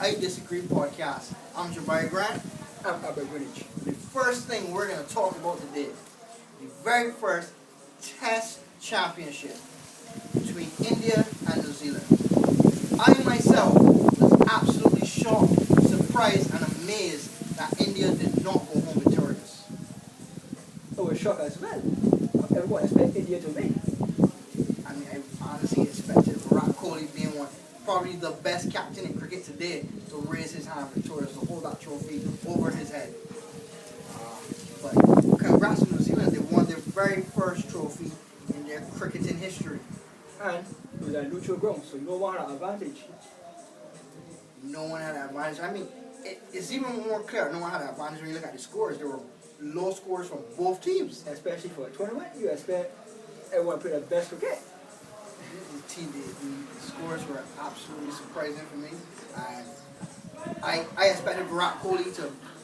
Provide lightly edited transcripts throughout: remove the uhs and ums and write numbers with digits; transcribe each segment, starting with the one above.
I Disagree podcast. I'm Jabari Grant. I'm Albert Greenwich. The first thing we're going to talk about today, the very first Test Championship between India and New Zealand. I myself was absolutely shocked, surprised, and amazed that India did not go home victorious. I was shocked as well. Everyone expected India to win. I mean, I honestly expected Virat Kohli being probably the best captain in cricket today to raise his hand victorious, to hold that trophy over his head. But congrats to New Zealand, they won their very first trophy in their cricketing history. And it was a neutral ground, so no one had an advantage. No one had an advantage. I mean, it's even more clear no one had an advantage when you look at the scores. There were low scores from both teams. Especially for a tournament, you expect everyone to play their best cricket. The scores were absolutely surprising for me. And I expected Virat Kohli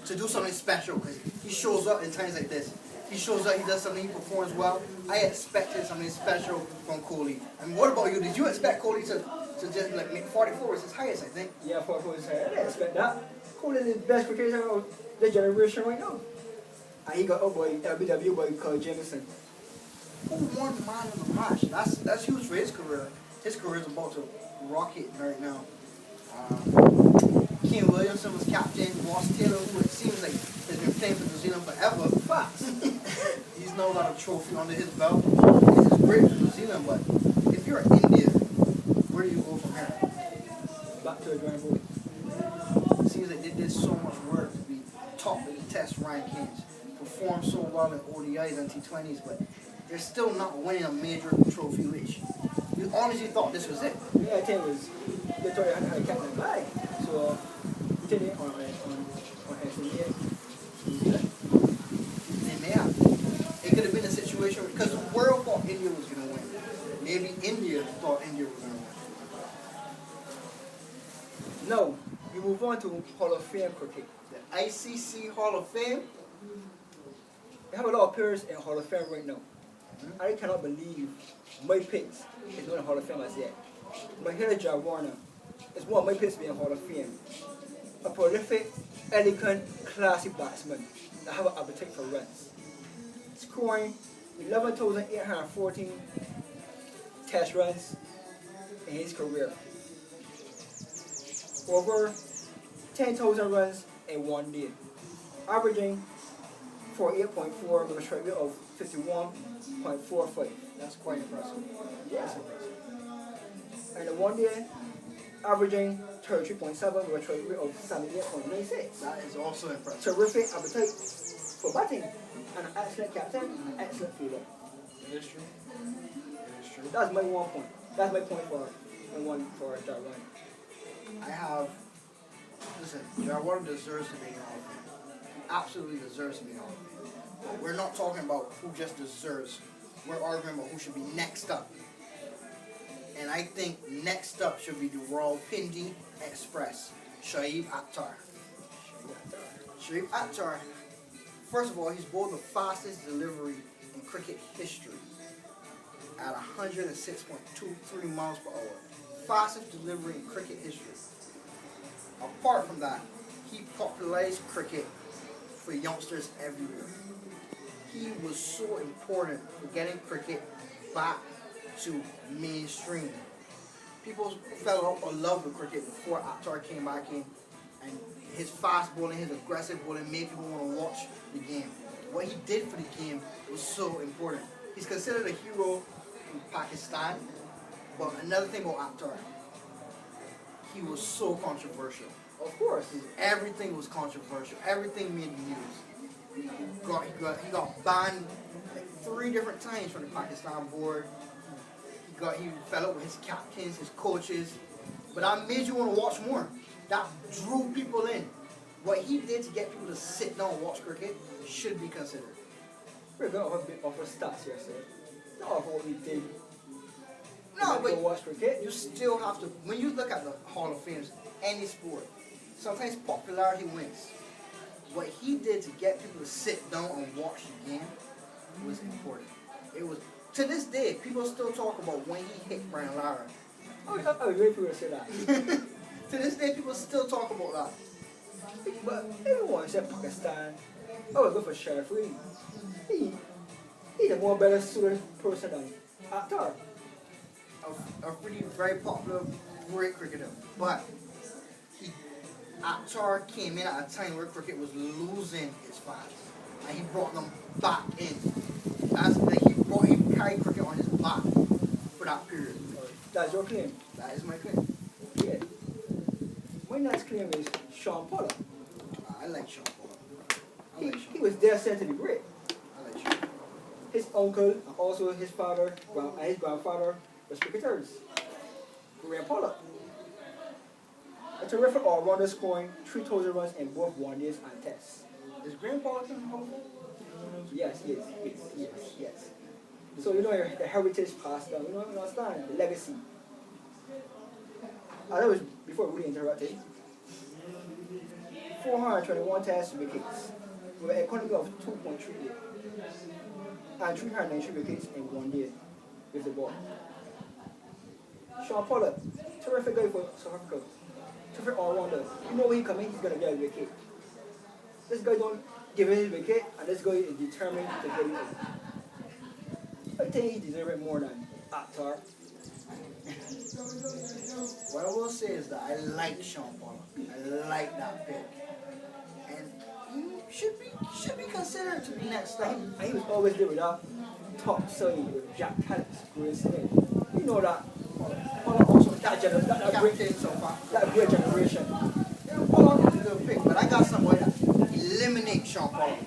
to do something special because he shows up in times like this. He shows up, he does something, he performs well. I expected something special from Kohli. I mean, what about you? Did you expect Kohli to just like make 44 was his highest, I think? Yeah, 44 was his highest. I didn't expect that. Kohli is the best cricketer of the generation right now. And he got up by LBW boy called Jameson. Who won man of the match? That's huge for his career. His career is about to rocket right now. Kane Williamson was captain. Ross Taylor, who it seems like has been playing for New Zealand forever. Facts. He's now got a trophy under his belt. This is great for New Zealand, but if you're India, where do you go from here? Back to the drawing board. It seems like they did so much work to be top in the Test rankings, perform so well in ODIs and T20s, but they're still not winning a major trophy, which you honestly thought this was it. Yeah, I think it was Victoria had a captain by. So, we did it on SNA. They may have. It could have been a situation because the world thought India was going to win. Maybe India thought India was going to win. Now, we move on to Hall of Fame cricket. The ICC Hall of Fame. We have a lot of players in Hall of Fame right now. I cannot believe my picks is not in Hall of Fame as yet. Mahela Jawarna is one of my picks to be in Hall of Fame. A prolific, elegant, classy batsman that have an appetite for runs. Scoring 11,814 test runs in his career. Over 10,000 runs in one day. Averaging 48.4 with a strike rate of 51.45. That's quite impressive. Yeah. That's impressive. And the one day, averaging 33.7 with a strike rate of 78.96. That is also impressive. Terrific appetite for batting. And an excellent captain, an excellent fielder. It is true. It is true. That's my 1 point. That's my point for that run. I have. Listen, Jawar deserves to be in Hall of Fame. He absolutely deserves to be in Hall of Fame. But we're not talking about who just deserves. We're arguing about who should be next up. And I think next up should be the Rawalpindi Express, Shoaib Akhtar. Shoaib Akhtar, first of all, he's bowled the fastest delivery in cricket history at 106.23 miles per hour. Fastest delivery in cricket history. Apart from that, he popularized cricket for youngsters everywhere. He was so important for getting cricket back to mainstream. People fell in love with cricket before Akhtar came back in, and his fast bowling, his aggressive bowling made people want to watch the game. What he did for the game was so important. He's considered a hero in Pakistan, but another thing about Akhtar, he was so controversial. Of course. Everything was controversial. Everything made the news. He got banned like 3 different times from the Pakistan board. He fell out with his captains, his coaches. But that made you want to watch more. That drew people in. What he did to get people to sit down and watch cricket should be considered. We're going to have a bit of a stats here, sir. Not of what we did. No, but watch cricket. you still have to, when you look at the Hall of Fames, any sport, sometimes popularity wins. What he did to get people to sit down and watch the game was important. It was, to this day, people still talk about when he hit Brian Lara. I was waiting for you to say that. To this day, people still talk about that. But everyone said Pakistan. I would go for Sharafi. He, he's a more better suited person than Akhtar. A pretty very popular, great cricketer. But he, Akhtar came in at a time where cricket was losing its fans, and he brought them back in. He carried cricket on his back for that period. That's your claim. That is my claim. Yeah. My next claim is Sean Pollard. I like Sean Paul. I He, like Sean. he was there said to be great. I like Sean. His uncle and also his father and his grandfather was cricketers. Graham Pollard. A terrific all-rounder scoring 3,000 runs in both one-days and tests. Is Grandpa in the Hall of Fame? Yes. So you know the heritage passed down, you understand? The legacy. And that was before we really interrupted. 421 test wickets with an economy of 2.38 and 393 wickets in one day with the ball. Sean Pollard, terrific guy for South Africa. Terrific all-rounder. You know when he comes in, he's going to get a wicket. This guy don't give him his wicket, and this guy is determined to get it in. I think he deserves it more than Akhtar. What I will say is that I like Sean Paul. I like that pick, and he should be considered to be next up. And he was always there with that top side with Jack Callis, Grace Smith. You know that. Pollard also that great generation. Yeah, Paul is a good pick, but I got somebody that eliminate Sean Paul.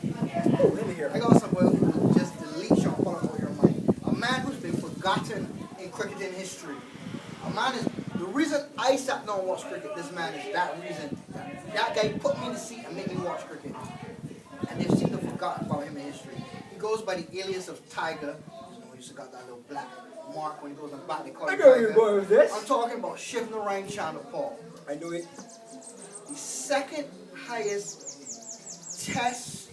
Oh, let me hear. I got somebody who will just delete Sean Paul out of your mind. A man who's been forgotten in cricketing history. A man is the reason I sat down and watched cricket. This man is that reason. That guy put me in the seat and made me watch cricket. And they've seemed to have forgotten about him in history. He goes by the alias of Tiger. You know, he used to got that little black mark when he goes on back. They call I him know you're Tiger. going with this. I'm talking about Shivnarine Chanderpaul. I know it. The second highest test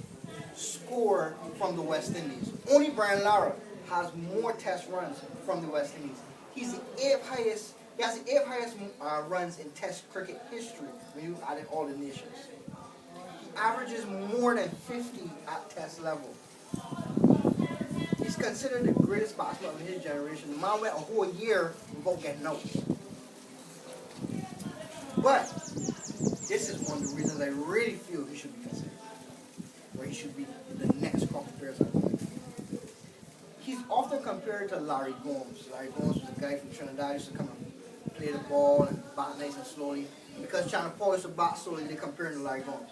score from the West Indies. Only Brian Lara has more test runs from the West Indies. He's the eighth highest. He has the eighth highest runs in Test cricket history when you added all the nations. He averages more than 50 at Test level. He's considered the greatest batsman of his generation. The man went a whole year without getting out. But this is one of the reasons I really feel he should be considered, where he should be the next crop of players. He's often compared to Larry Gomes. Larry Gomes was a guy from Trinidad, used to come and play the ball and bat nice and slowly. And because Chanderpaul used to bat slowly, they compare him to Larry Gomes.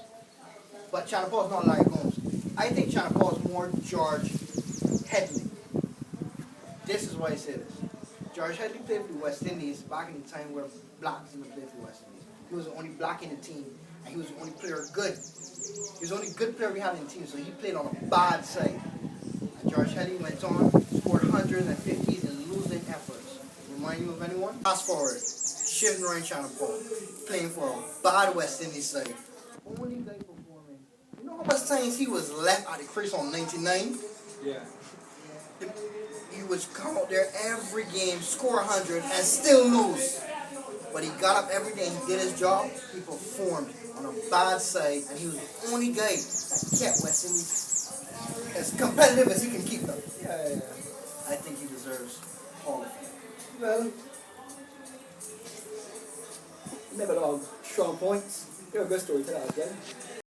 But Chanderpaul is not Larry Gomes. I think Chanderpaul is more George Headley. This is why I say this. George Headley played for the West Indies back in the time where blacks didn't play for the West Indies. He was the only black in the team, and he was the only player good. He was the only good player we had in the team, so he played on a bad side. George Headley went on, scored hundreds and fifties in losing efforts. Remind you of anyone? Fast forward, Shivnarine Chanderpaul, playing for a bad West Indies side. Only guy performing. You know how much times he was left at the crease on 99? Yeah. He would come out there every game, score 100, and still lose. But he got up every day, he did his job, he performed on a bad side, and he was the only guy that kept West Indies as competitive as he can keep them. Yeah. I think he deserves Hall of Fame. Well, never all strong points. You're a good storyteller again.